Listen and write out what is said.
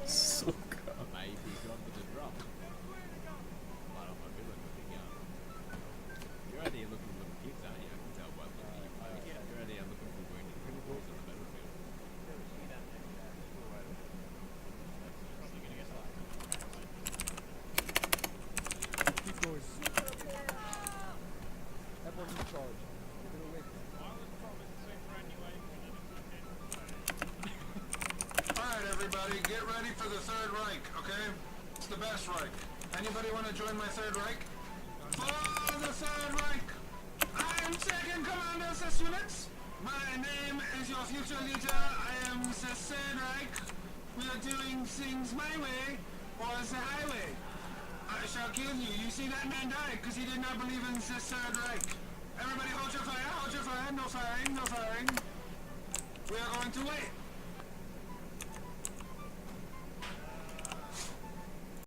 Сука. Maybe gone for the drop. Might not be looking young. You're out here looking for little kids, aren't you? I can tell by looking at you. You're out here looking for wounded little boys on the battlefield. Keep going. Everyone's in charge. Give it a lick. Alright everybody, get ready for the Third Reich, okay? It's the best Reich. Anybody want to join my Third Reich? For the Third Reich! I am Second Commander Sis Units. My name is your future leader. I am the Third Reich. We are doing things my way or the highway. I shall kill you. You see that man died because he did not believe in the Third Reich. Everybody hold your fire, hold your fire. No firing, no firing. We are going to wait.